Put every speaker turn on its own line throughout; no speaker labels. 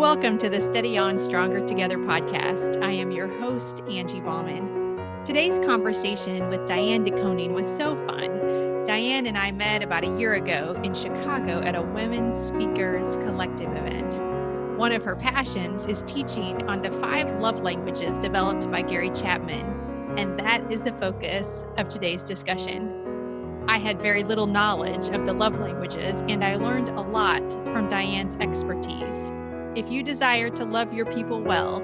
Welcome to the Steady On Stronger Together podcast. I am your host, Angie Bauman. Today's conversation with Dianne DeKoning was so fun. Dianne and I met about a year ago in Chicago at a Women's Speakers Collective event. One of her passions is teaching on the 5 love languages developed by Gary Chapman, and that is the focus of today's discussion. I had very little knowledge of the love languages, and I learned a lot from Dianne's expertise. If you desire to love your people well,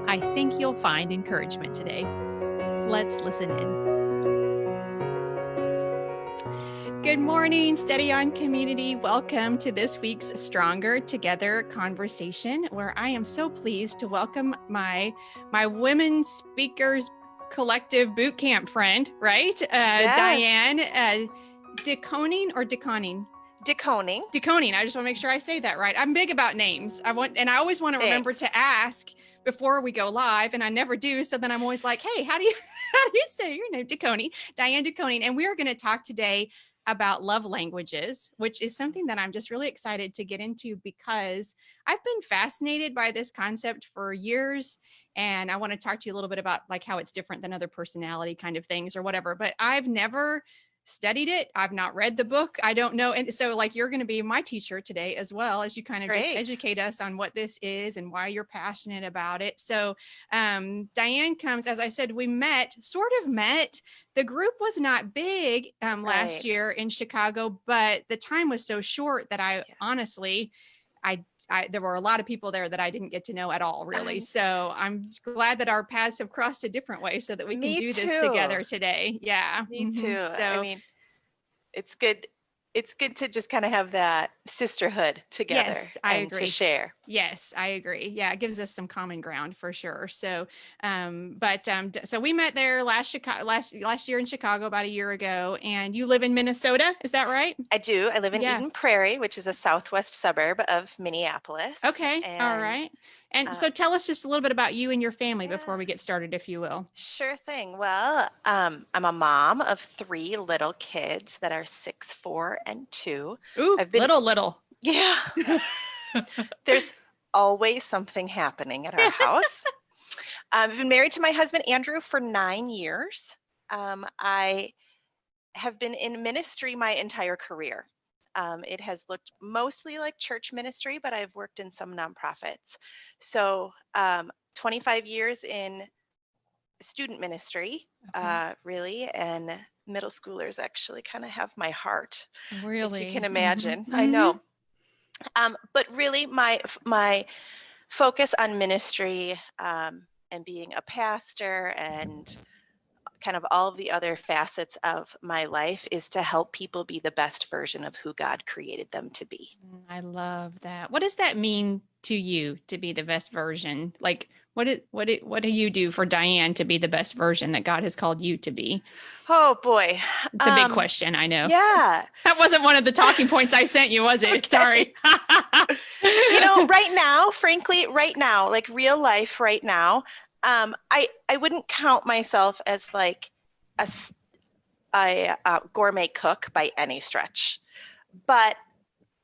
I think you'll find encouragement today. Let's listen in. Good morning, Steady On community. Welcome to this week's Stronger Together conversation, where I am so pleased to welcome my Women Speakers Collective boot camp friend, right?
Yes.
Dianne DeKoning or DeKoning?
DeKoning.
DeKoning. I just want to make sure I say that right. I'm big about names. I always want to remember to ask before we go live, and I never do. So then I'm always like, hey, how do you say your name? DeKoning, Dianne DeKoning. And we are going to talk today about love languages, which is something that I'm just really excited to get into because I've been fascinated by this concept for years. And I want to talk to you a little bit about like how it's different than other personality kind of things or whatever, but I've never studied it. I've not read the book. I don't know. And so like, you're going to be my teacher today as well, as you kind of just educate us on what this is and why you're passionate about it. So Dianne comes, as I said, we sort of met. The group was not big last year in Chicago, but the time was so short that honestly, there were a lot of people there that I didn't get to know at all, really. So I'm glad that our paths have crossed a different way so that we can do this together today. Yeah.
Me too. So, I mean, it's good. It's good to just kind of have that sisterhood together.
Yes, I agree.
To share.
Yes, I agree. Yeah, it gives us some common ground for sure. So, so we met there last year in Chicago about a year ago, and you live in Minnesota, is that right?
I do. I live in Eden Prairie, which is a southwest suburb of Minneapolis.
Okay. All right. And so tell us just a little bit about you and your family before we get started, if you will.
Sure thing. Well, I'm a mom of 3 little kids that are 6, 4, and 2.
Ooh, little.
Yeah. There's always something happening at our house. I've been married to my husband, Andrew, for 9 years. I have been in ministry my entire career. It has looked mostly like church ministry, but I've worked in some nonprofits. So 25 years in student ministry, really, and middle schoolers actually kind of have my heart.
Really?
If you can imagine. I know. But really my focus on ministry and being a pastor and kind of all of the other facets of my life is to help people be the best version of who God created them to be.
I love that. What does that mean to you to be the best version? Like what do you do for Dianne to be the best version that God has called you to be?
Oh boy.
It's a big question, I know.
Yeah.
That wasn't one of the talking points I sent you, was it? Okay. Sorry.
Right now, frankly, like real life right now, I wouldn't count myself as like a gourmet cook by any stretch, but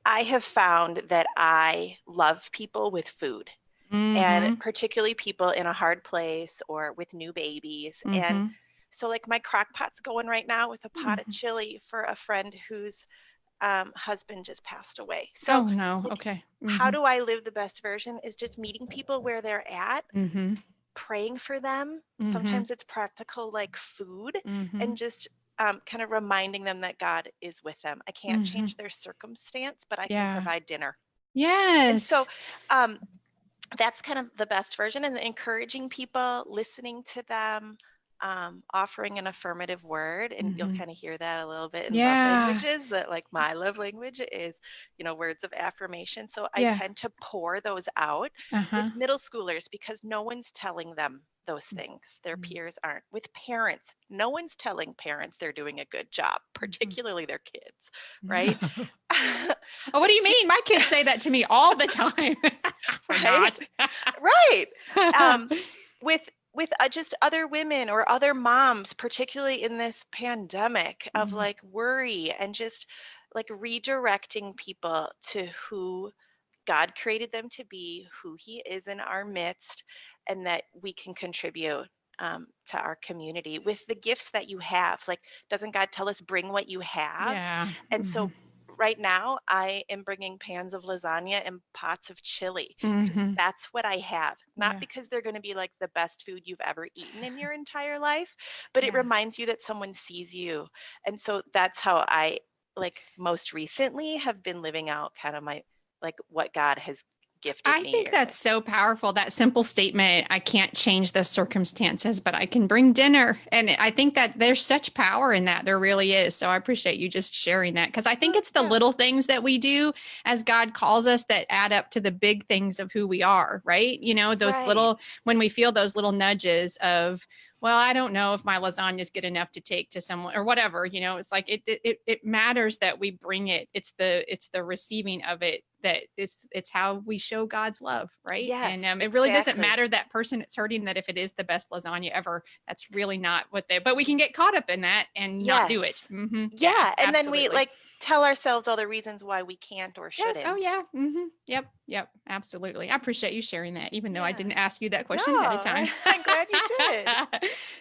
I have found that I love people with food, and particularly people in a hard place or with new babies. And so like my crock pot's going right now with a pot of chili for a friend whose husband just passed away. So how do I live the best version is just meeting people where they're at, praying for them. Sometimes it's practical like food, and just kind of reminding them that God is with them. I can't change their circumstance, but I can provide dinner.
Yes.
And so that's kind of the best version, and encouraging people, listening to them, offering an affirmative word. And you'll kind of hear that a little bit in love languages, that like my love language is, words of affirmation. So I tend to pour those out with middle schoolers because no one's telling them those things. Their peers aren't. With parents, no one's telling parents they're doing a good job, particularly their kids, right?
Oh, what do you mean? My kids say that to me all the time.
Right. With just other women or other moms, particularly in this pandemic of like worry, and just like redirecting people to who God created them to be, who he is in our midst, and that we can contribute to our community with the gifts that you have. Like, doesn't God tell us bring what you have?
Yeah.
And so right now I am bringing pans of lasagna and pots of chili because that's what I have. Not because they're going to be like the best food you've ever eaten in your entire life, but it reminds you that someone sees you. And so that's how I, like, most recently have been living out kind of my, like, what God has gifted
I
me.
think that's so powerful. That simple statement, I can't change the circumstances, but I can bring dinner. And I think that there's such power in that. There really is. So I appreciate you just sharing that, because I think it's the little things that we do as God calls us that add up to the big things of who we are, right? You know, those little, when we feel those little nudges of, well, I don't know if my lasagna is good enough to take to someone or whatever, you know, it's like, it matters that we bring it. It's the receiving of it, that it's how we show God's love, right?
Yes,
And it really doesn't matter that person that's hurting, that if it is the best lasagna ever, that's really not what but we can get caught up in that and not do it.
Yeah. And then we like tell ourselves all the reasons why we can't or shouldn't.
Yes. Oh yeah. Yep. Absolutely. I appreciate you sharing that, even though I didn't ask you that question ahead of time.
I'm glad you did.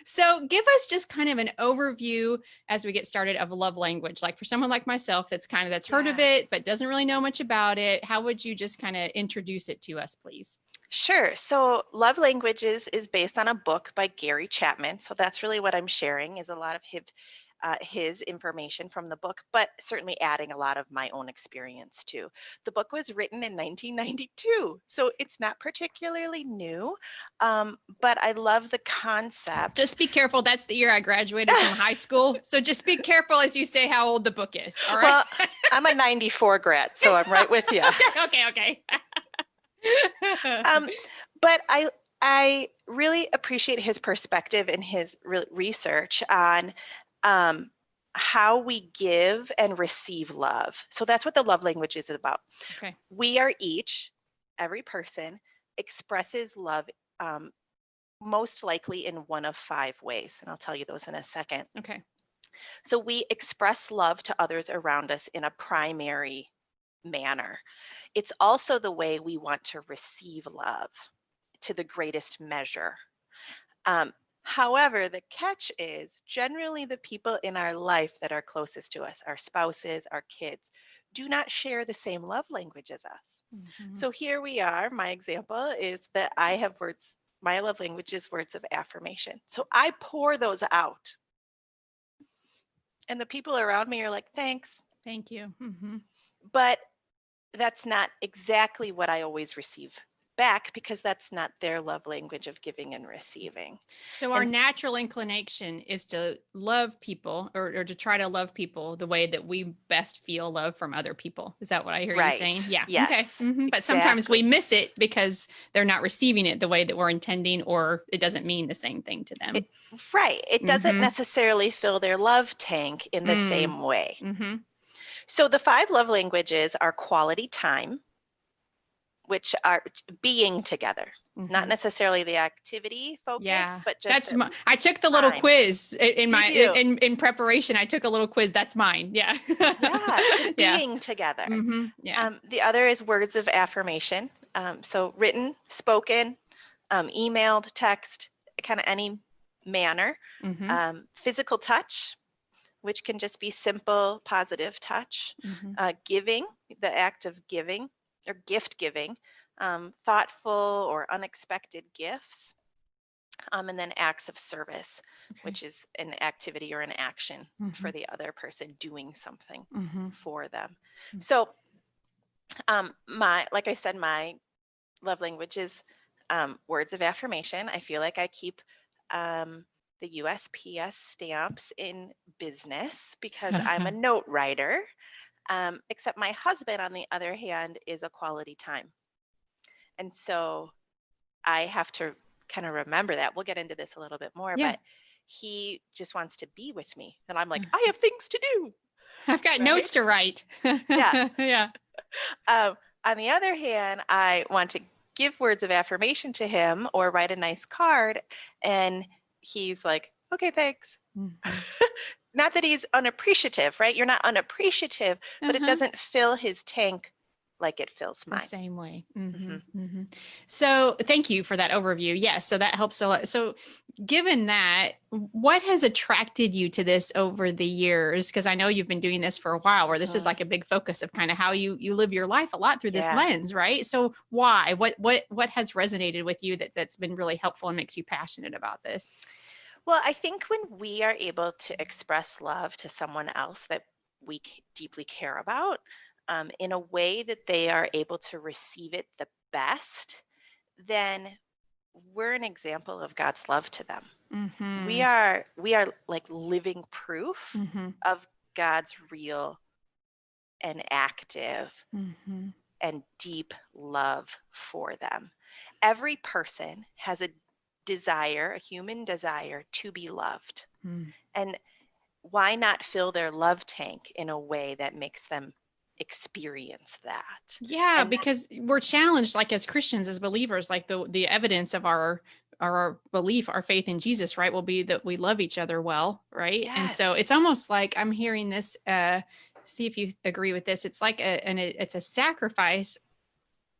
So give us just kind of an overview as we get started of love language. Like for someone like myself, that's heard of it, but doesn't really know much about it. How would you just kind of introduce it to us, please?
Sure. So Love Languages is based on a book by Gary Chapman. So that's really what I'm sharing, is a lot of his information from the book, but certainly adding a lot of my own experience too. The book was written in 1992, so it's not particularly new, but I love the concept.
Just be careful. That's the year I graduated from high school. So just be careful as you say how old the book is. All right.
Well, I'm a 94 grad, so I'm right with you.
Okay.
But I really appreciate his perspective and his research on how we give and receive love. So that's what the love language is about.
Okay.
We are every person expresses love most likely in one of 5 ways. And I'll tell you those in a second.
Okay.
So we express love to others around us in a primary manner. It's also the way we want to receive love to the greatest measure. However, the catch is generally the people in our life that are closest to us, our spouses, our kids, do not share the same love language as us. So here we are. My example is that I have my love language is words of affirmation. So I pour those out. And the people around me are like, thanks.
Thank you.
But that's not exactly what I always receive back, because that's not their love language of giving and receiving.
So our natural inclination is to love people or to try to love people the way that we best feel love from other people. Is that what I hear you saying? Yeah.
Yes,
okay. But sometimes we miss it because they're not receiving it the way that we're intending, or it doesn't mean the same thing to them.
It doesn't necessarily fill their love tank in the same way. So the 5 love languages are quality time, which are being together, not necessarily the activity focus, but just
I took the little quiz in my in preparation. I took a little quiz. That's mine. Yeah.
Being together. The other is words of affirmation. So written, spoken, emailed, text, kind of any manner. Physical touch, which can just be simple, positive touch. Giving, the act of giving or gift giving, thoughtful or unexpected gifts, and then acts of service, which is an activity or an action for the other person, doing something for them. So like I said, my love language is words of affirmation. I feel like I keep the USPS stamps in business because I'm a note writer. Except my husband, on the other hand, is a quality time. And so I have to kind of remember that. We'll get into this a little bit more, but he just wants to be with me. And I'm like, I have things to do.
I've got notes to write.
Yeah. On the other hand, I want to give words of affirmation to him or write a nice card. And he's like, okay, thanks. Not that he's unappreciative, right? You're not unappreciative, but it doesn't fill his tank like it fills
The
mine.
same way. So thank you for that overview. Yes. So that helps a lot. So given that, what has attracted you to this over the years? Because I know you've been doing this for a while, where this is like a big focus of kind of how you live your life a lot through this lens, right? So why? What has resonated with you that's been really helpful and makes you passionate about this?
Well, I think when we are able to express love to someone else that we deeply care about, in a way that they are able to receive it the best, then we're an example of God's love to them. We are like living proof of God's real and active and deep love for them. Every person has a desire, a human desire to be loved. And why not fill their love tank in a way that makes them experience that?
Yeah,
And
because we're challenged, like as Christians, as believers, like the evidence of our belief, our faith in Jesus, right, will be that we love each other well, right? And so
yes,
it's almost like I'm hearing this. See if you agree with this. It's like it's a sacrifice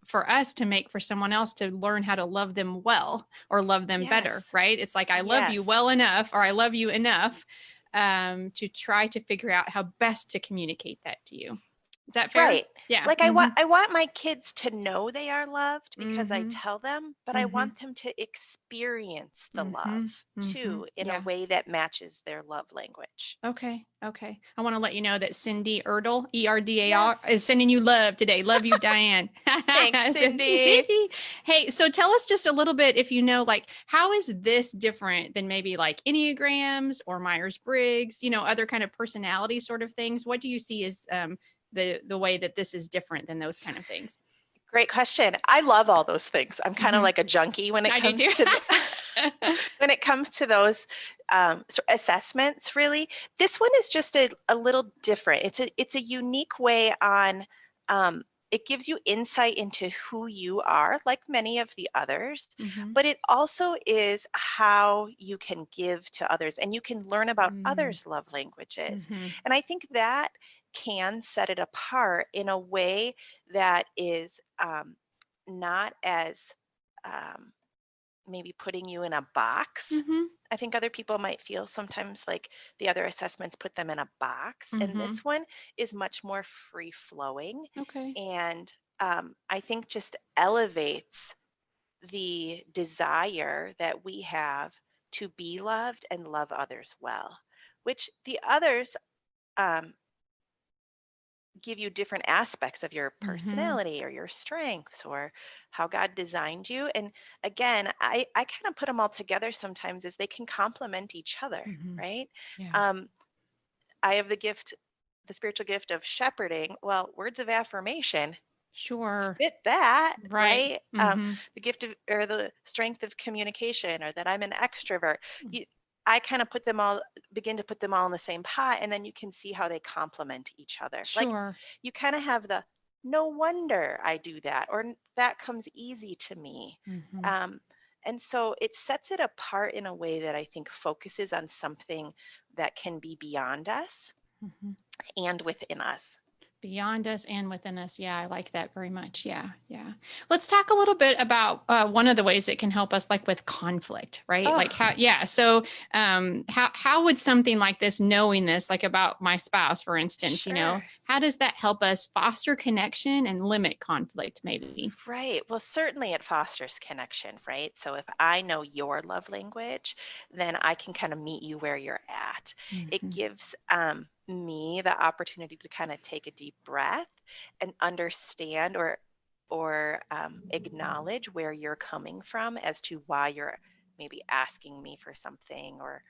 for us to make for someone else to learn how to love them well or love them better,
yes,
right? It's like I love you
yes.
well enough, or I love you enough to try to figure out how best to communicate that to you. Is that fair?
Right.
Yeah.
Like I want my kids to know they are loved because I
Mm-hmm.
tell them, but I
Mm-hmm.
want them to experience the
Mm-hmm.
love
Mm-hmm.
too in a
Yeah.
way that matches their love language.
Okay. Okay. I want to let you know that Cindy Erdl, Erdar,
Yes.
is sending you love today. Love you, Diane.
Thanks, Cindy.
Hey, so tell us just a little bit, if you know, like, how is this different than maybe like Enneagrams or Myers-Briggs, other kind of personality sort of things? What do you see as the way that this is different than those kind of things?
Great question. I love all those things. I'm kind of like a junkie when it
I do
comes
too.
to when it comes to those assessments. Really, this one is just a little different. It's a unique way on. It gives you insight into who you are, like many of the others, but it also is how you can give to others, and you can learn about others' love languages. And I think that can set it apart in a way that is not as maybe putting you in a box. I think other people might feel sometimes like the other assessments put them in a box, and this one is much more free flowing.
Okay.
And I think just elevates the desire that we have to be loved and love others well, which the others give you different aspects of your personality or your strengths or how God designed you. And again, I kind of put them all together sometimes as they can complement each other, right?
Yeah.
I have the spiritual gift of shepherding. Well, words of affirmation
Sure.
fit that,
Right.
right? The gift of, or the strength of communication, or that I'm an extrovert. I kind of begin to put them all in the same pot, and then you can see how they complement each other. Like
Sure.
you kind of have the no wonder I do that, or that comes easy to me. And so it sets it apart in a way that I think focuses on something that can be beyond us and within us.
Beyond us and within us. Yeah, I like that very much. Yeah, yeah. Let's talk a little bit about one of the ways it can help us, like with conflict, right?
Oh.
Like how, yeah. So how would something like this, knowing this, like about my spouse, for instance,
Sure.
how does that help us foster connection and limit conflict maybe?
Right. Well, certainly it fosters connection, right? So if I know your love language, then I can kind of meet you where you're at. It gives me the opportunity to kind of take a deep breath and understand or acknowledge where you're coming from as to why you're maybe asking me for something or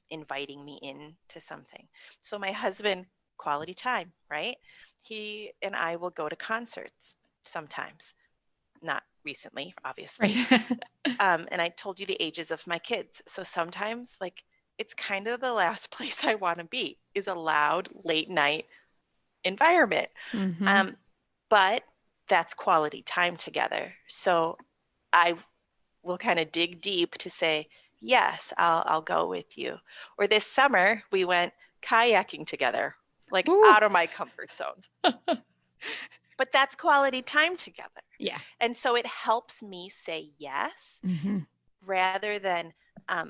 inviting me into something. So my husband, quality time, right? He and I will go to concerts sometimes, not recently, obviously.
Right.
And I told you the ages of my kids. So sometimes, like, it's kind of the last place I want to be is a loud, late night environment. But that's quality time together. So I will kind of dig deep to say, yes, I'll go with you. Or this summer, we went kayaking together, like
Ooh.
out of my comfort zone. But that's quality time together.
Yeah.
And so it helps me say yes rather than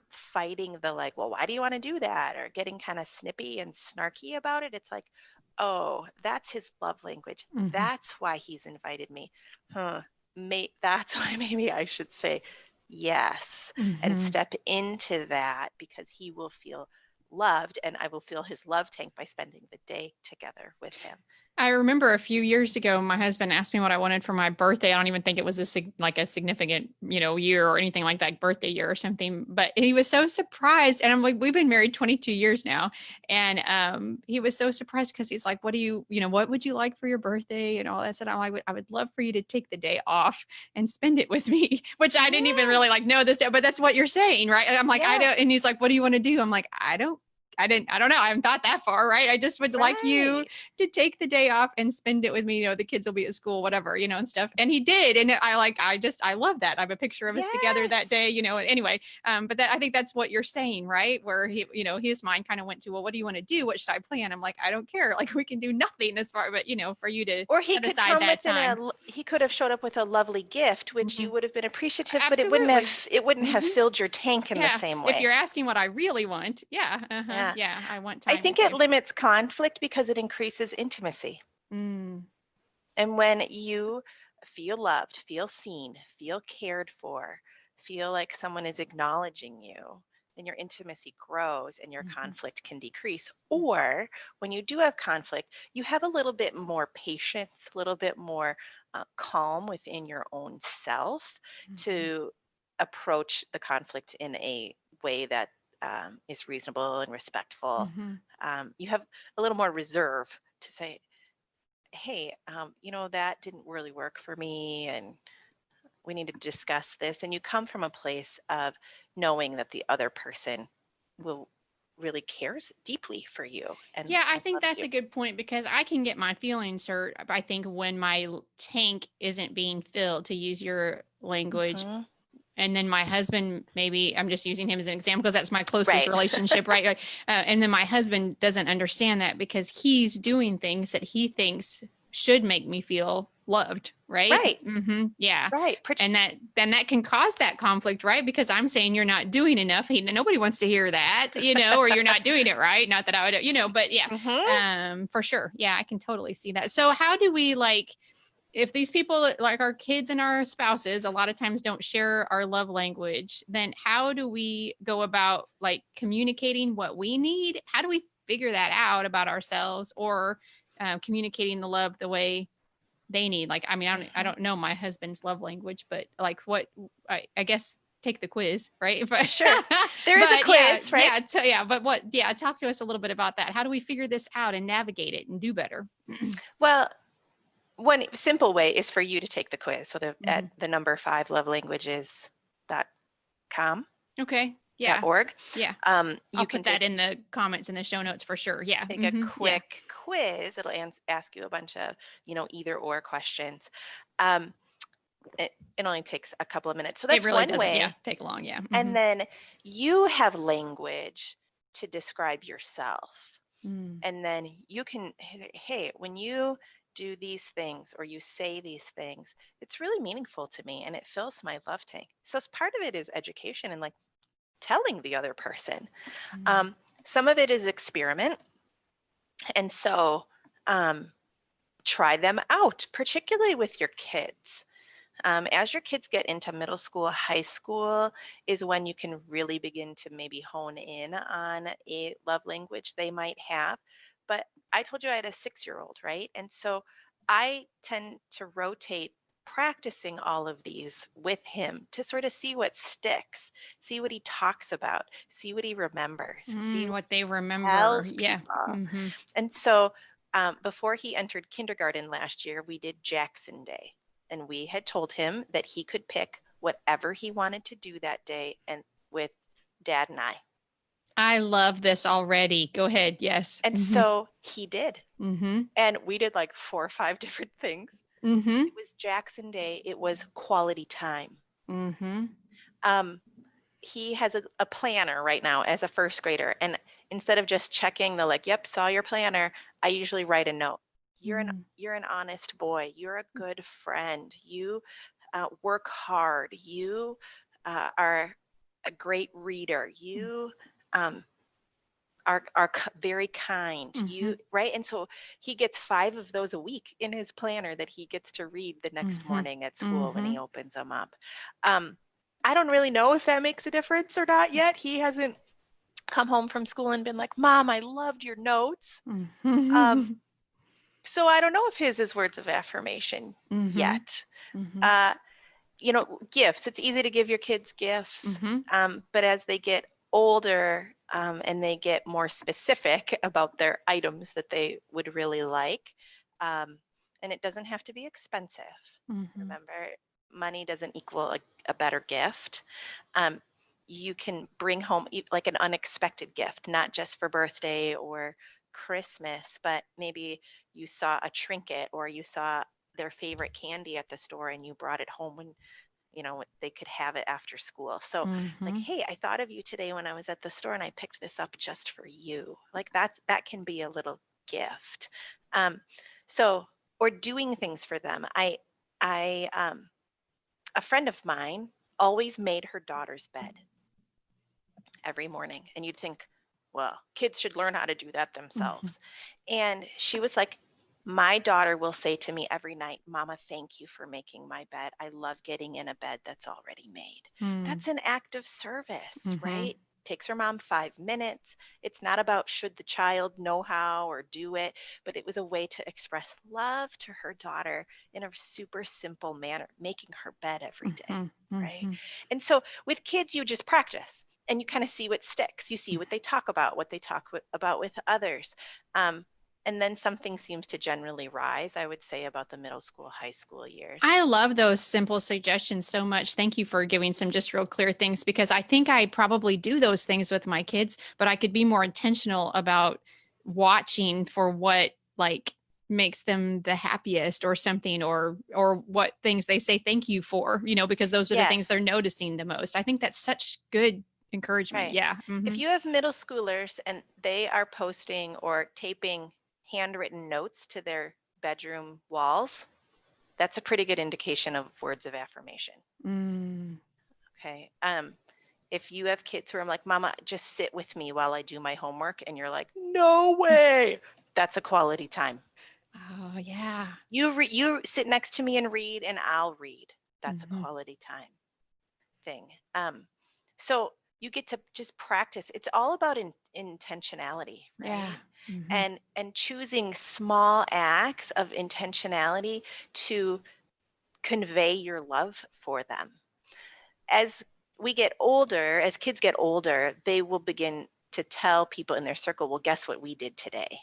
fighting the like, well, why do you want to do that? Or getting kind of snippy and snarky about it. It's like, oh, that's his love language. That's why he's invited me. That's why maybe I should say yes and step into that, because he will feel loved and I will fill his love tank by spending the day together with him.
I remember a few years ago, my husband asked me what I wanted for my birthday. I don't even think it was a significant, year or anything like that, birthday year or something. But he was so surprised, and I'm like, we've been married 22 years now, and he was so surprised because he's like, what would you like for your birthday and all that stuff. I'm like, I would love for you to take the day off and spend it with me, which I didn't even really know this, but that's what you're saying, right? I'm like, I don't, and he's like, what do you want to do? I'm like, I don't know. I haven't thought that far, right? I just would like you to take the day off and spend it with me. The kids will be at school, whatever, and stuff. And he did. And I love that. I have a picture of us together that day, anyway. But I think that's what you're saying, right? Where he, his mind kind of went to, well, what do you want to do? What should I plan? I'm like, I don't care. Like, we can do nothing as far, but for you to set aside that time.
He could have showed up with a lovely gift, which you would have been appreciative, but it wouldn't have filled your tank in the same way.
If you're asking what I really want, I want time.
I think it limits conflict because it increases intimacy. And when you feel loved, feel seen, feel cared for, feel like someone is acknowledging you, then your intimacy grows and your conflict can decrease. Or when you do have conflict, you have a little bit more patience, a little bit more calm within your own self to approach the conflict in a way that is reasonable and respectful. You have a little more reserve to say, hey, that didn't really work for me, and we need to discuss this. And you come from a place of knowing that the other person really cares deeply for you. And
I think that's a good point, because I can get my feelings hurt, I think, when my tank isn't being filled, to use your language. And then my husband, maybe I'm just using him as an example because that's my closest relationship, right? And then my husband doesn't understand that because he's doing things that he thinks should make me feel loved, right?
Right.
Yeah.
Right.
And that can cause that conflict, right? Because I'm saying you're not doing enough. Nobody wants to hear that, or you're not doing it right. Not that I would, but yeah, for sure. Yeah, I can totally see that. So how do we, if these people, like our kids and our spouses, a lot of times don't share our love language, then how do we go about communicating what we need? How do we figure that out about ourselves, or communicating the love the way they need? I don't know my husband's love language, but I guess take the quiz, right? But,
sure. There is a quiz, right?
But talk to us a little bit about that. How do we figure this out and navigate it and do better?
Well, one simple way is for you to take the quiz. So at the number 5 lovelanguages.com.
Okay. Yeah.
.org.
Yeah. You can put that in the comments in the show notes for sure. Yeah.
Take a quick quiz. It'll ask you a bunch of, either or questions. It only takes a couple of minutes. So that's
really
one way.
Yeah, take long. Yeah.
And then you have language to describe yourself. And then you can, hey, when you do these things or you say these things, it's really meaningful to me and it fills my love tank. So part of it is education and telling the other person. Some of it is experiment. And so try them out, particularly with your kids. As your kids get into middle school, high school is when you can really begin to maybe hone in on a love language they might have. But I told you I had a 6-year-old, right? And so I tend to rotate practicing all of these with him to sort of see what sticks, see what he talks about, see what he remembers, see
what they remember.
Tells people. And so before he entered kindergarten last year, we did Jackson Day. And we had told him that he could pick whatever he wanted to do that day and with Dad and I.
I love this already. Go ahead. Yes.
And so he did. And we did 4 or 5 different things. It was Jackson Day. It was quality time. He has a planner right now as a first grader. And instead of just checking the yep, saw your planner, I usually write a note. You're an honest boy. You're a good friend. You work hard. You are a great reader. You are very kind. You right, and so he gets 5 of those a week in his planner that he gets to read the next morning at school when he opens them up. I don't really know if that makes a difference or not yet. He hasn't come home from school and been like, "Mom, I loved your notes." So I don't know if his is words of affirmation yet. Gifts. It's easy to give your kids gifts, but as they get older and they get more specific about their items that they would really like, and it doesn't have to be expensive. Remember, money doesn't equal a better gift. You can bring home like an unexpected gift, not just for birthday or Christmas, but maybe you saw a trinket or you saw their favorite candy at the store and you brought it home when they could have it after school. So like, hey, I thought of you today when I was at the store and I picked this up just for you. Like that can be a little gift. Or doing things for them. A friend of mine always made her daughter's bed every morning. And you'd think, well, kids should learn how to do that themselves. And she was like, my daughter will say to me every night, "Mama, thank you for making my bed. I love getting in a bed that's already made." That's an act of service, right? Takes her mom 5 minutes. It's not about should the child know how or do it, but it was a way to express love to her daughter in a super simple manner, making her bed every day, right? And so with kids, you just practice and you kind of see what sticks. You see what they talk about, what they talk about with others. And then something seems to generally rise, I would say, about the middle school, high school years.
I love those simple suggestions so much. Thank you for giving some just real clear things, because I think I probably do those things with my kids, but I could be more intentional about watching for what like makes them the happiest or something, or what things they say thank you for, because those are the things they're noticing the most. I think that's such good encouragement.
Right.
Yeah.
If you have middle schoolers and they are posting or taping handwritten notes to their bedroom walls, that's a pretty good indication of words of affirmation. Okay. If you have kids who are like, "Mama, just sit with me while I do my homework," and you're like, "No way," that's a quality time.
Oh yeah.
You sit next to me and read, and I'll read. That's a quality time thing. So you get to just practice. It's all about intentionality, right?
Yeah.
And choosing small acts of intentionality to convey your love for them. As kids get older, they will begin to tell people in their circle, "Well, guess what we did today?"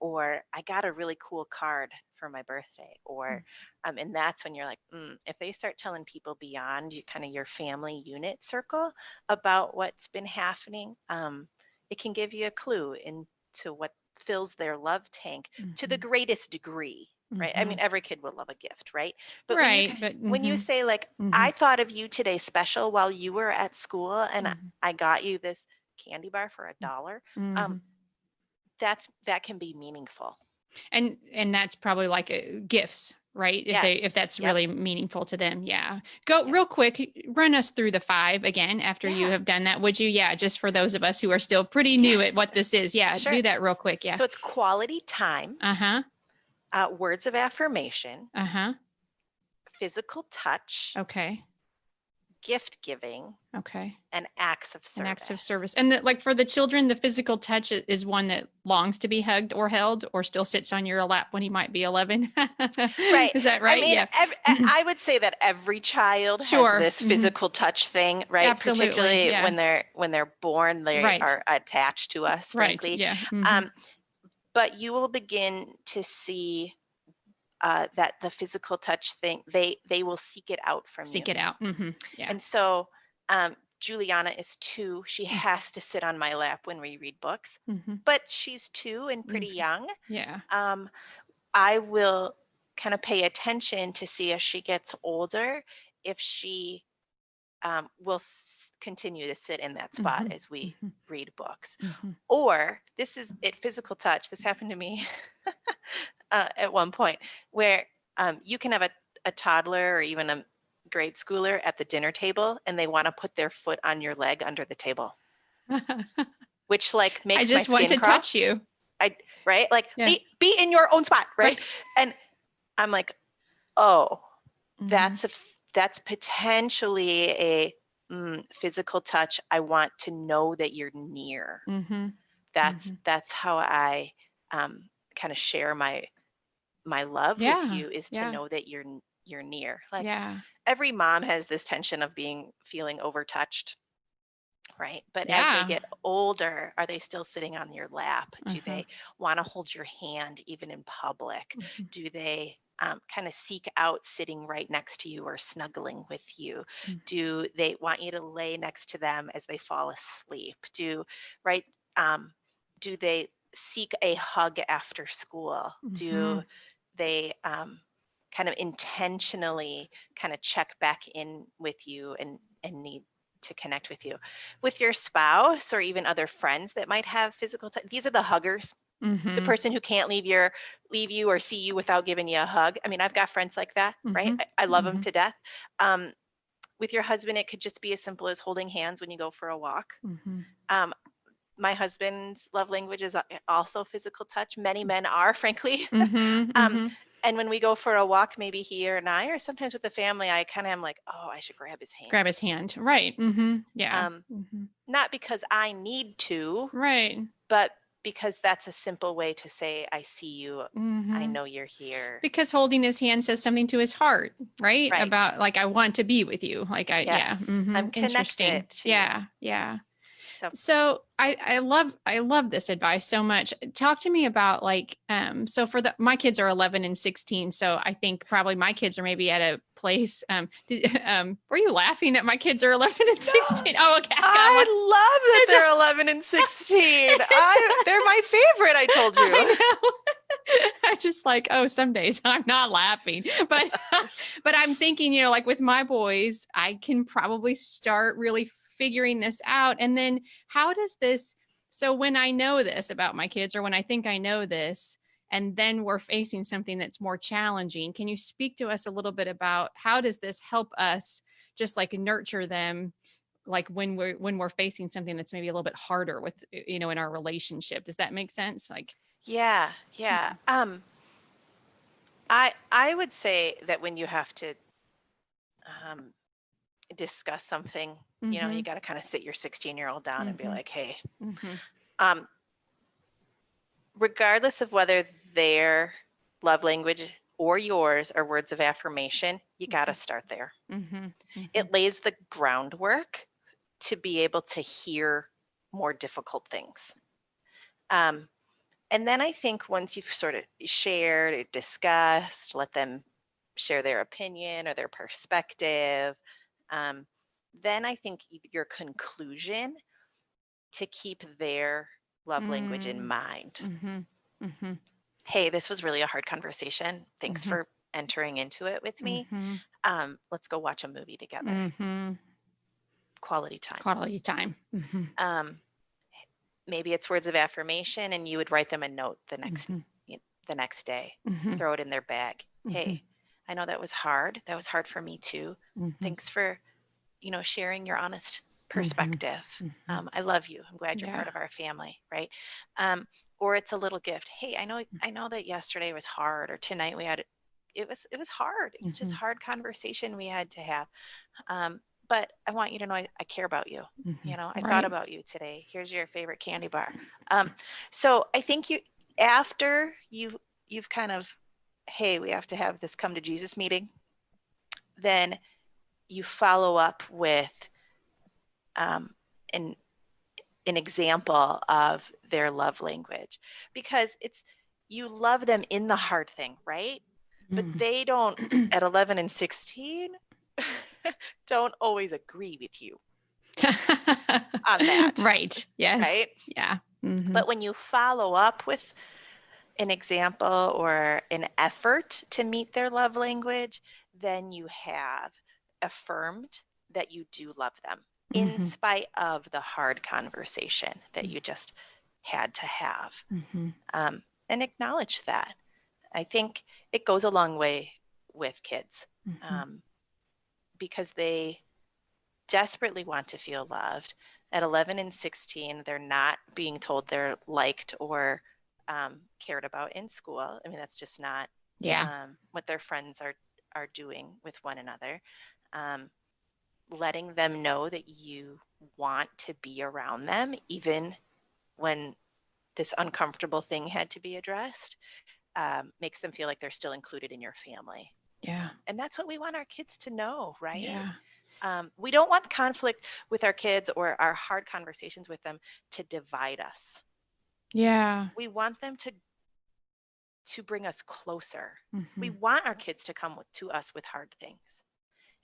Or "I got a really cool card for my birthday," or and that's when you're like, if they start telling people beyond kind of your family unit circle about what's been happening, it can give you a clue into what fills their love tank to the greatest degree, right? I mean, every kid will love a gift, right? But when you say like, "I thought of you today special while you were at school and I got you this candy bar for $1," that can be meaningful.
And that's probably like gifts, right? If that's really meaningful to them. Yeah. Go real quick, run us through the 5 again after you have done that. Would you? Yeah. Just for those of us who are still pretty new at what this is. Yeah.
Sure.
Do that real quick. Yeah.
So it's quality time. Words of affirmation. Physical touch.
Okay.
Gift giving.
Okay.
And acts of service.
And like for the children, the physical touch is one that longs to be hugged or held, or still sits on your lap when he might be 11.
Right.
Is that right?
I mean, I would say that every child has this physical touch thing, right?
Absolutely.
Particularly when they're born, they are attached to us, frankly.
Right. Yeah.
But you will begin to see that the physical touch thing, they will seek it out from you.
Seek it out. Yeah.
And so Juliana is 2. She has to sit on my lap when we read books, but she's 2 and pretty young.
Yeah.
I will kind of pay attention to see as she gets older if she will continue to sit in that spot as we read books. Or this is it, physical touch. This happened to me at one point where you can have a toddler or even a grade schooler at the dinner table and they want to put their foot on your leg under the table, which like makes
I just
my
want
skin
to
crawl.
touch you.
Right? Like
Yeah.
be in your own spot, right? And I'm like, oh, that's potentially a physical touch. I want to know that you're near. That's how I kind of share my love with you, is to know that you're near. Like every mom has this tension of feeling overtouched, right? But as they get older, are they still sitting on your lap? Do they want to hold your hand even in public? Do they kind of seek out sitting right next to you or snuggling with you? Do they want you to lay next to them as they fall asleep? Do they seek a hug after school? Do they kind of intentionally kind of check back in with you and need to connect with you? With your spouse or even other friends that might have physical touch, these are the huggers. The person who can't leave you or see you without giving you a hug. I mean, I've got friends like that, right? I love them to death. With your husband, it could just be as simple as holding hands when you go for a walk. My husband's love language is also physical touch. Many men are, frankly. And when we go for a walk, maybe he or I, or sometimes with the family, I kind of am like, oh, I should grab his hand.
Right. Yeah.
Not because I need to,
right,
but because that's a simple way to say, I see you. I know you're here.
Because holding his hand says something to his heart, right? About like, I want to be with you. Like
I'm connected to
you. Yeah. So I love this advice so much. Talk to me about like, so for my kids are 11 and 16. So I think probably my kids are maybe at a place, were you laughing that my kids are 11 and 16?
No,
okay.
I love that they're 11 and 16. They're my favorite. I told you.
I know. I'm just like, oh, some days I'm not laughing, but I'm thinking, like with my boys, I can probably start really figuring this out. And then how does this, so when I know this about my kids, or when I think I know this, and then we're facing something that's more challenging, can you speak to us a little bit about how does this help us just like nurture them, like when we're facing something that's maybe a little bit harder with, in our relationship? Does that make sense? Like,
yeah. I would say that when you have to discuss something, you got to kind of sit your 16-year-old down and be like, hey, regardless of whether their love language or yours are words of affirmation, you got to start there. It lays the groundwork to be able to hear more difficult things. And then I think once you've sort of shared or discussed, let them share their opinion or their perspective, then I think your conclusion to keep their love language in mind. Hey, this was really a hard conversation. Thanks for entering into it with me. Let's go watch a movie together. Quality time. Maybe it's words of affirmation and you would write them a note the next day, throw it in their bag. Hey, I know that was hard. That was hard for me too. Thanks for, sharing your honest perspective. I love you. I'm glad you're part of our family, right? Or it's a little gift. Hey, I know that yesterday was hard, or tonight it was hard. It's just hard conversation we had to have. But I want you to know I care about you. I thought about you today. Here's your favorite candy bar. So I think after you've kind of, hey, we have to have this come to Jesus meeting, then you follow up with an example of their love language, because you love them in the hard thing, right? But they don't, at 11 and 16, don't always agree with you on that.
Right. Yes.
Right?
Yeah.
But when you follow up with an example or an effort to meet their love language, then you have affirmed that you do love them in spite of the hard conversation that you just had to have. And acknowledge that. I think it goes a long way with kids,
Mm-hmm.
because they desperately want to feel loved. At 11 and 16, they're not being told they're liked or cared about in school. I mean, that's just not
Yeah.
what their friends are doing with one another. Um, Letting them know that you want to be around them, even when this uncomfortable thing had to be addressed, makes them feel like they're still included in your family.
Yeah.
And that's what we want our kids to know, right?
Yeah.
We don't want conflict with our kids or our hard conversations with them to divide us.
Yeah.
We want them to bring us closer.
Mm-hmm.
We want our kids to come to us with hard things.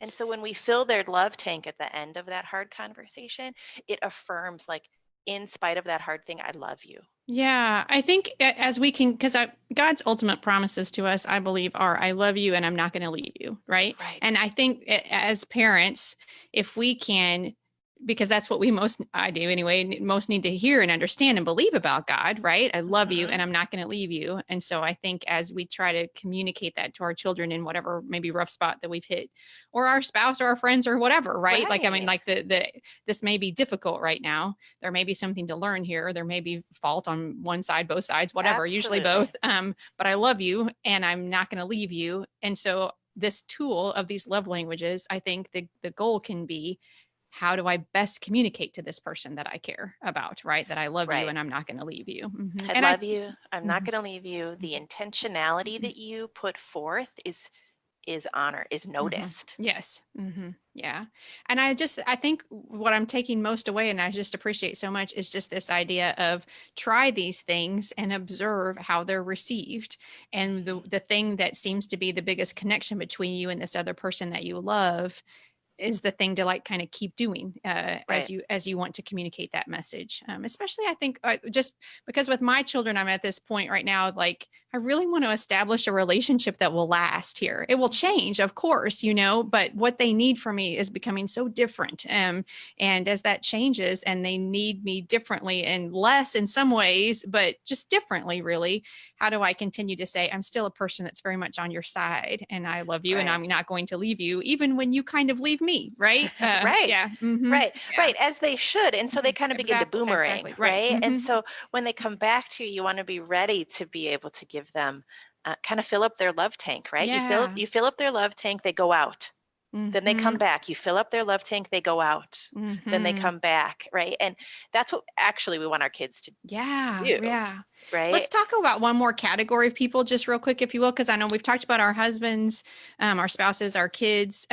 And so when we fill their love tank at the end of that hard conversation, it affirms, like, in spite of that hard thing, I love you.
Yeah, I think as we can, because God's ultimate promises to us, I believe, are I love you and I'm not going to leave you. Right.
Right.
And I think as parents, if we can, because that's what we I do anyway, most need to hear and understand and believe about God. Right. I love you and I'm not going to leave you. And so I think as we try to communicate that to our children in whatever maybe rough spot that we've hit, or our spouse or our friends or whatever. Right. Like, I mean, like this may be difficult right now. There may be something to learn here. There may be fault on one side, both sides, whatever, usually both. But I love you and I'm not going to leave you. And so this tool of these love languages, I think the goal can be, how do I best communicate to this person that I care about, right? That I love you and I'm not going to leave you. Mm-hmm.
I
And
love you. I'm not
mhm.
going to leave you. The intentionality that you put forth is honor, is noticed.
Yes. Yeah. And I think what I'm taking most away, and I just appreciate so much, is just this idea of try these things and observe how they're received. And the thing that seems to be the biggest connection between you and this other person that you love is the thing to like kind of keep doing
Right.
as you want to communicate that message. Especially I think just because with my children, I'm at this point right now, like I really want to establish a relationship that will last here. It will change, of course, but what they need from me is becoming so different. And as that changes and they need me differently and less in some ways, but just differently, really, how do I continue to say, I'm still a person that's very much on your side and I love you and I'm not going to leave you, even when you kind of leave me, right?
Right.
Yeah.
Right.
Yeah.
Right. As they should. And so they kind of begin to boomerang,
Exactly. Right.
right? And so when they come back to you, you want to be ready to be able to give them kind of fill up their love tank, right?
Yeah.
You fill up their love tank, they go out. Then they come back. You fill up their love tank, they go out. Then they come back, right? And that's what actually we want our kids to do,
Yeah.
right?
Let's talk about one more category of people just real quick, if you will, because I know we've talked about our husbands, our spouses, our kids.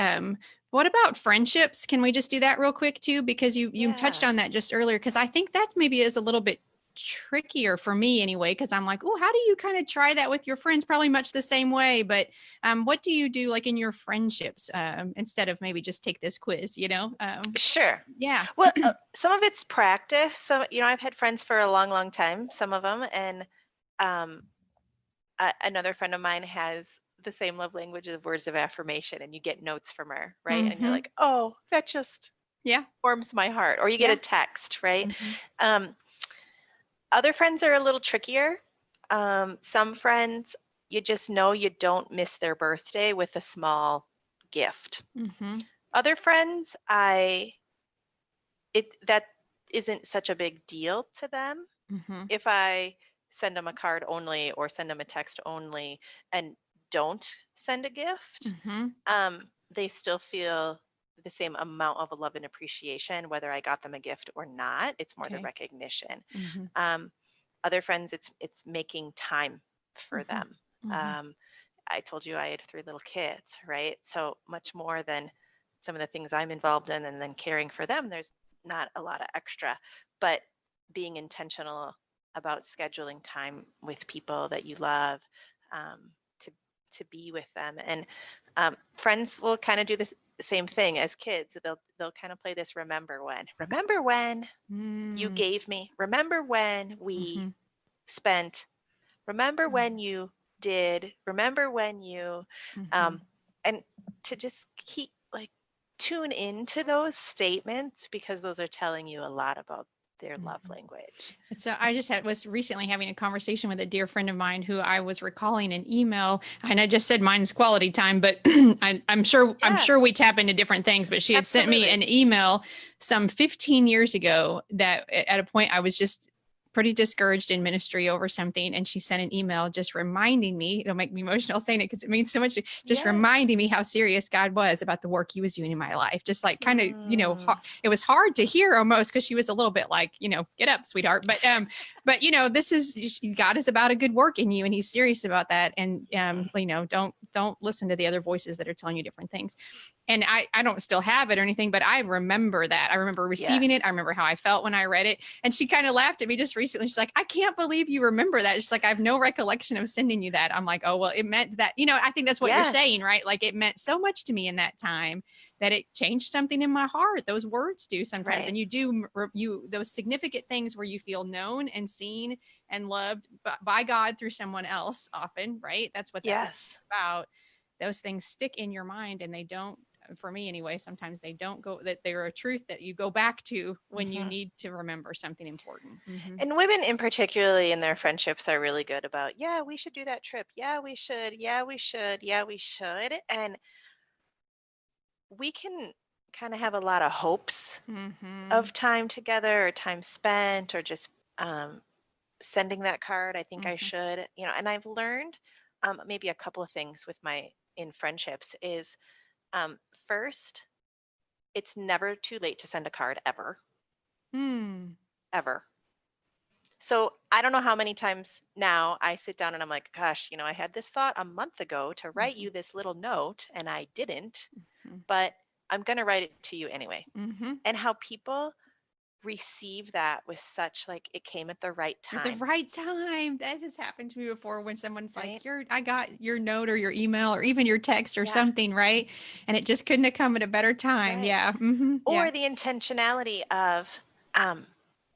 What about friendships? Can we just do that real quick too? Because you touched on that just earlier, because I think that maybe is a little bit trickier for me anyway, because I'm like, oh, how do you kind of try that with your friends? Probably much the same way, but what do you do like in your friendships instead of maybe just take this quiz,
Sure.
Yeah.
Well, some of it's practice. So, I've had friends for a long, long time, some of them, and um, another friend of mine has the same love language of words of affirmation, and you get notes from her, right? And you're like, oh, that just warms my heart. Or you get a text, right? Other friends are a little trickier. Some friends, you just know you don't miss their birthday with a small gift. Other friends, that isn't such a big deal to them. If I send them a card only or send them a text only and don't send a gift, they still feel the same amount of love and appreciation, whether I got them a gift or not. It's more the recognition. Other friends, it's making time for them. I told you I had 3 little kids, right? So much more than some of the things I'm involved in, and then caring for them, there's not a lot of extra, but being intentional about scheduling time with people that you love, to be with them. And friends will kind of do the same thing as kids. They'll kind of play this remember when you gave me, remember when we spent, remember when you did, remember when you and to just keep, like, tune into those statements, because those are telling you a lot about their love language.
And so I just was recently having a conversation with a dear friend of mine who I was recalling an email, and I just said mine's quality time, but I'm sure we tap into different things, but she had sent me an email some 15 years ago that at a point I was just pretty discouraged in ministry over something. And she sent an email just reminding me, it'll make me emotional saying it because it means so much, just reminding me how serious God was about the work he was doing in my life. Just like kind of, it was hard to hear almost because she was a little bit like, get up, sweetheart. But this is, God is about a good work in you and he's serious about that. And, don't listen to the other voices that are telling you different things. And I don't still have it or anything, but I remember that. I remember receiving it. I remember how I felt when I read it. And she kind of laughed at me just recently. She's like, I can't believe you remember that. She's like, I have no recollection of sending you that. I'm like, oh, well, it meant that, I think that's what you're saying, right? Like it meant so much to me in that time that it changed something in my heart. Those words do sometimes. And those significant things where you feel known and seen and loved by God through someone else often, right? That's what that's about. Those things stick in your mind and they don't, for me anyway, sometimes they don't go, that they're a truth that you go back to when you need to remember something important.
And women in particularly in their friendships are really good about, we should do that trip. Yeah, we should. Yeah, we should. Yeah, we should. And we can kind of have a lot of hopes of time together or time spent or just sending that card. I think I should, and I've learned maybe a couple of things in friendships is first, it's never too late to send a card ever. Ever. So I don't know how many times now I sit down and I'm like, gosh, I had this thought a month ago to write you this little note and I didn't, but I'm going to write it to you anyway. And how people receive that with such like it came at the right time.
At the right time. That has happened to me before when someone's like, I got your note or your email or even your text or something, right? And it just couldn't have come at a better time. Right. Yeah.
Or the intentionality of,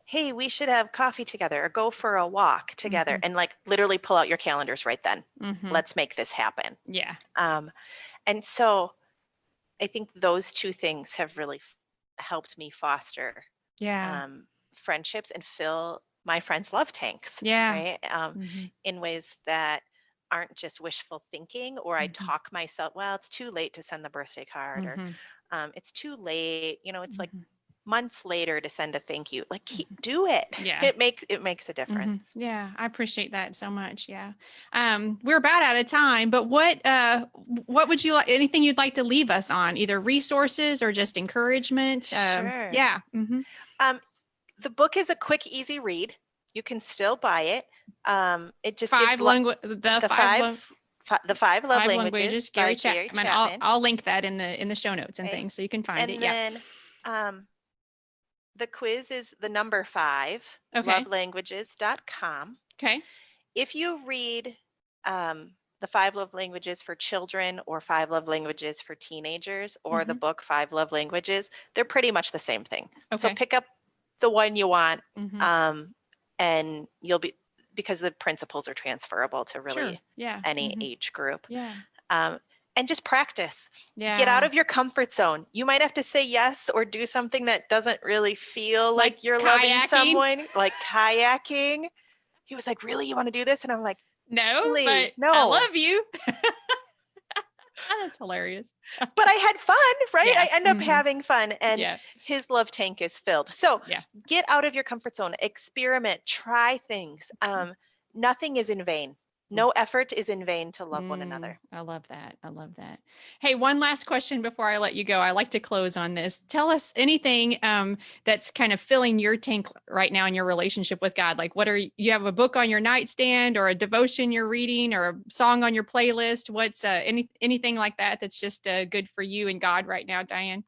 hey, we should have coffee together or go for a walk together and like literally pull out your calendars right then. Let's make this happen.
Yeah.
And so I think those two things have really helped me foster friendships and fill my friends' love tanks. Right. In ways that aren't just wishful thinking or I talk myself, well, it's too late to send the birthday card or it's too late. It's like months later to send a thank you. Like do it.
Yeah.
It makes a difference.
Yeah. I appreciate that so much. Yeah. We're about out of time, but what would you like, anything you'd like to leave us on, either resources or just encouragement?
Sure.
Yeah.
The book is a quick, easy read. You can still buy it. It just
the
five love languages.
Gary Chapman. I'll link that in the show notes and things so you can find it.
And then the quiz is the number 5, lovelanguages.com.
Okay.
If you read the 5 love languages for children or 5 love languages for teenagers or the book 5 love languages, they're pretty much the same thing. Okay. So pick up the one you want and you'll be, because the principles are transferable to really any age group.
Yeah.
And just practice. Get out of your comfort zone. You might have to say yes or do something that doesn't really feel like you're loving someone, like kayaking. He was like, really? You want to do this? And I'm like,
no, but no. I love you. That's hilarious.
But I had fun, right? Yeah. I end up having fun and his love tank is filled. So get out of your comfort zone, experiment, try things. Nothing is in vain. No effort is in vain to love one another.
I love that. I love that. Hey, one last question before I let you go. I like to close on this. Tell us anything that's kind of filling your tank right now in your relationship with God. Like you have a book on your nightstand or a devotion you're reading or a song on your playlist? What's anything like that that's just good for you and God right now, Dianne?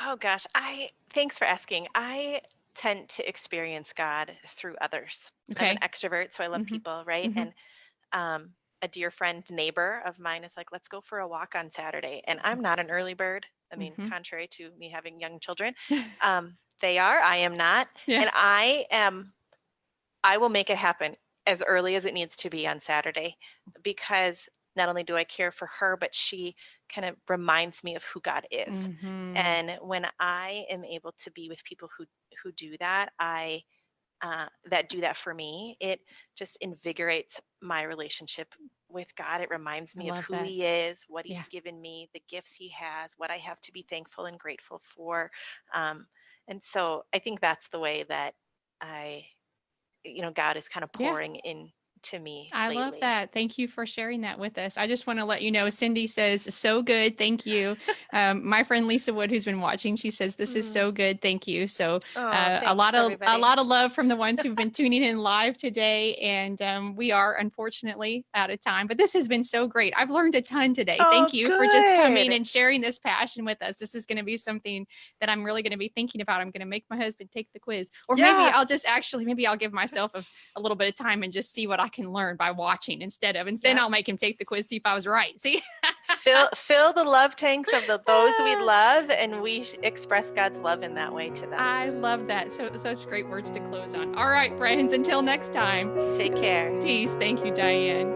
Oh gosh, thanks for asking. I tend to experience God through others. Okay. I'm an extrovert, so I love people, right? And a dear friend, neighbor of mine is like, let's go for a walk on Saturday. And I'm not an early bird. I mean, contrary to me having young children, they are, I am not. Yeah. And I will make it happen as early as it needs to be on Saturday because not only do I care for her, but she kind of reminds me of who God is.
Mm-hmm.
And when I am able to be with people who do that, that do that for me, it just invigorates my relationship with God. It reminds
I
me of
love
who
that.
He is, what He's
Yeah.
given me, the gifts He has, what I have to be thankful and grateful for. And so I think that's the way that God is kind of
Yeah.
pouring in to me
I love
lately.
that. Thank you for sharing that with us. I just want to let you know, Cindy says, so good. Thank you. My friend Lisa Wood, who's been watching, she says, this is so good. Thank you. So
Oh,
a
thanks, everybody.
lot of love from the ones who've been tuning in live today. And we are unfortunately out of time, but this has been so great. I've learned a ton today.
Oh,
Thank you for just coming
good.
and sharing this passion with us. This is going to be something that I'm really going to be thinking about. I'm going to make my husband take the quiz, or maybe I'll just maybe I'll give myself a little bit of time and just see what I can learn by watching and then I'll make him take the quiz, see if I was right. See,
fill the love tanks of those we love, and we express God's love in that way to them.
I love that. So such great words to close on. All right, friends, until next time.
Take care.
Peace. Thank you, Dianne.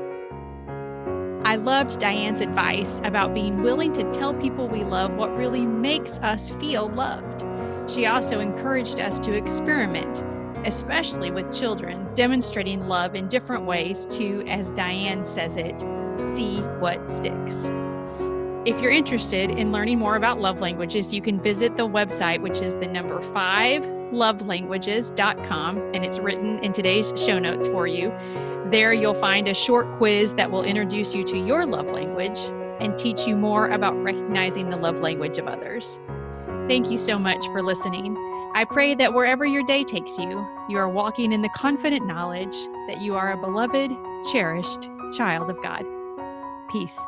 I loved Dianne's advice about being willing to tell people we love what really makes us feel loved. She also encouraged us to experiment, especially with children, demonstrating love in different ways to, as Dianne says it, see what sticks. If you're interested in learning more about love languages, you can visit the website, which is the number 5lovelanguages.com, and it's written in today's show notes for you. There you'll find a short quiz that will introduce you to your love language and teach you more about recognizing the love language of others. Thank you so much for listening. I pray that wherever your day takes you, you are walking in the confident knowledge that you are a beloved, cherished child of God. Peace.